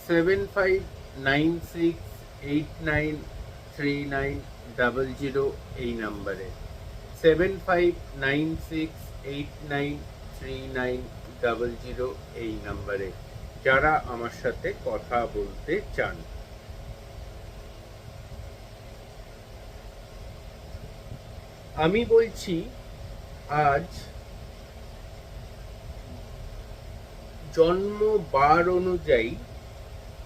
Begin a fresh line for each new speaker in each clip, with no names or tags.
7596893900 এই নাম্বারে 7596893900 এই নাম্বারে যারা আমার সাথে কথা বলতে চান। আমি বলছি আজ জন্ম বার অনুযায়ী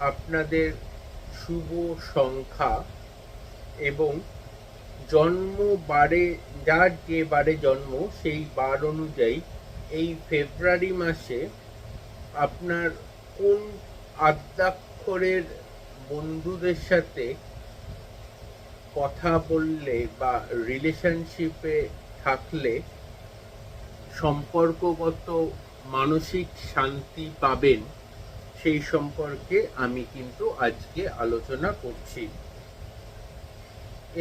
আপনাদের শুভ সংখ্যা এবং জন্ম বারে যার যে বারে জন্ম সেই বার অনুযায়ী এই ফেব্রুয়ারি মাসে আপনার কোন আদ্যাক্ষরের বন্ধুদের সাথে কথা বললে বা রিলেশনশিপে থাকলে সম্পর্কগত মানসিক শান্তি পাবেন সেই সম্পর্কে আমি কিন্তু আজকে আলোচনা করছি।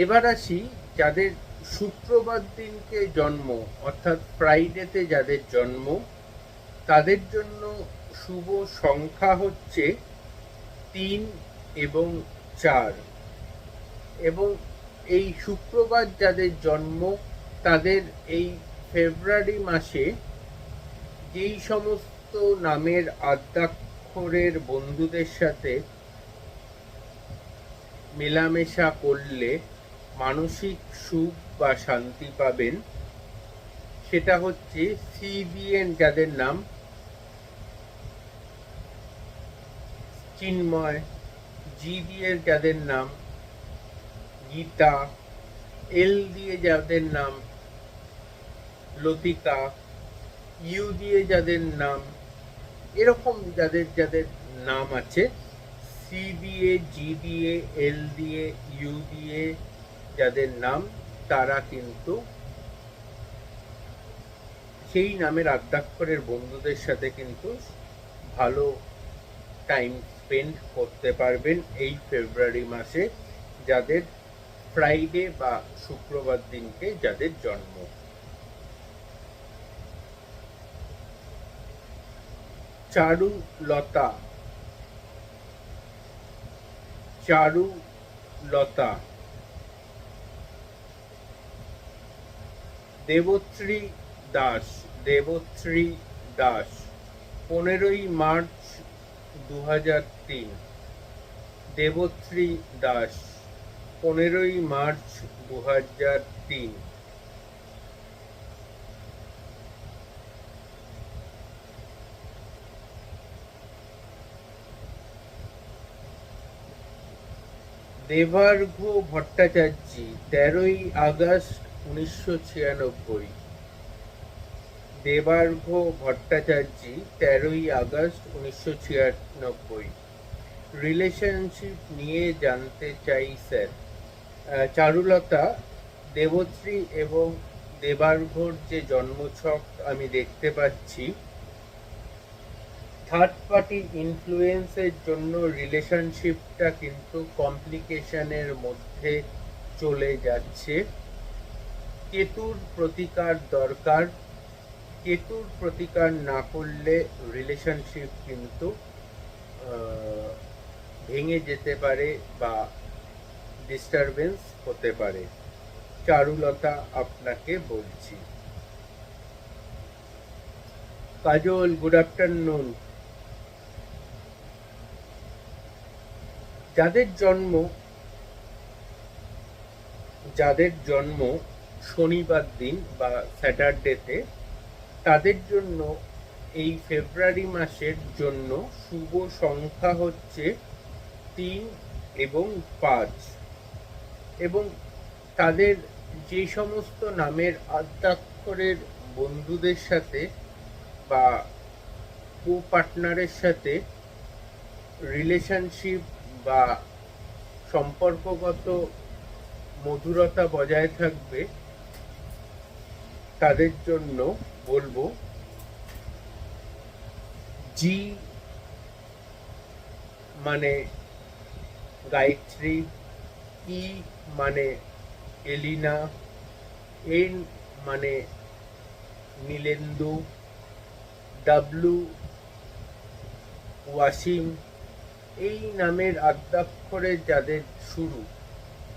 এবার আসি যাদের শুক্রবার দিনকে জন্ম অর্থাৎ ফ্রাইডেতে যাদের জন্ম তাদের জন্য শুভ সংখ্যা হচ্ছে 3 এবং 4 এবং এই শুক্রবার যাদের জন্ম তাদের এই ফেব্রুয়ারি মাসে যেই সমস্ত নামের আদ্যাক্ষরের বন্ধুদের সাথে মেলামেশা করলে মানসিক সুখ বা শান্তি পাবেন সেটা হচ্ছে CBN যাদের নাম চিন্ময়, G দিয়ে যাদের নাম গীতা, L দিয়ে যাদের নাম লতিকা, U দিয়ে যাদের নাম এরকম যাদের যাদের নাম আছে C দিয়ে, G দিয়ে, L দিয়ে, U দিয়ে যাদের নাম তারা কিন্তু সেই নামের আদ্যাক্ষরের বন্ধুদের সাথে কিন্তু ভালো টাইম স্পেন্ড করতে পারবেন এই ফেব্রুয়ারি মাসে যাদের ফ্রাইডে বা শুক্রবার দিনকে যাদের জন্ম। চারুলতা, চারুলতা, দেবশ্রী দাস, দেবশ্রী দাস 15ই মার্চ 2003, দেবশ্রী দাস 15ই মার্চ 2003। দেবার্ঘ ভট্টাচার্য 13ই আগস্ট 1996, দেবার্ঘ ভট্টাচার্য 13ই আগস্ট 1996। রিলেশনশিপ নিয়ে জানতে চাই স্যার। চারুলতা, দেবশ্রী এবং দেবার্ঘর যে জন্মছক আমি দেখতে পাচ্ছি থার্ড পার্টি ইনফ্লুয়েন্সের জন্য রিলেশনশিপটা কিন্তু কমপ্লিকেশনের মধ্যে চলে যাচ্ছে। কেতুর প্রতিকার দরকার, কেতুর প্রতিকার না করলে রিলেশনশিপ কিন্তু ভেঙে যেতে পারে বা ডিস্টারবেন্স হতে পারে। চারুলতা আপনাকে বলছি। কাজল, গুড আফটারনুন। যাদের জন্ম শনিবার দিন বা স্যাটারডেতে তাদের জন্য এই ফেব্রুয়ারি মাসের জন্য শুভ সংখ্যা হচ্ছে 3 এবং 5 এবং তাদের যে সমস্ত নামের আদ্যাক্ষরের বন্ধুদের সাথে বা কো পার্টনারের সাথে রিলেশনশিপ বা সম্পর্কগত মধুরতা বজায় থাকবে তাদের জন্য বলবো জি মানে গায়ত্রী, ই মানে এলিনা, এন মানে নীলেন্দু, ডাব্লু ওয়াসিম, এই নামের আদ্যাক্ষরে যাদের শুরু,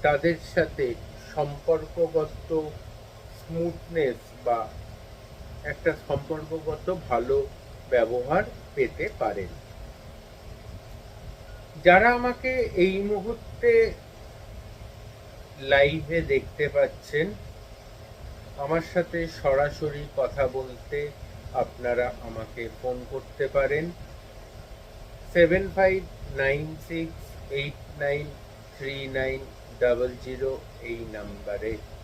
তাদের সাথে সম্পর্কগত স্মুথনেস বা একটা সম্পর্কগত ভালো ব্যবহার পেতে পারেন। যারা আমাকে এই মুহূর্তে লাইভে দেখতে পাচ্ছেন, আমার সাথে সরাসরি কথা বলতে আপনারা আমাকে ফোন করতে পারেন 7596893900 এই নাম্বারে।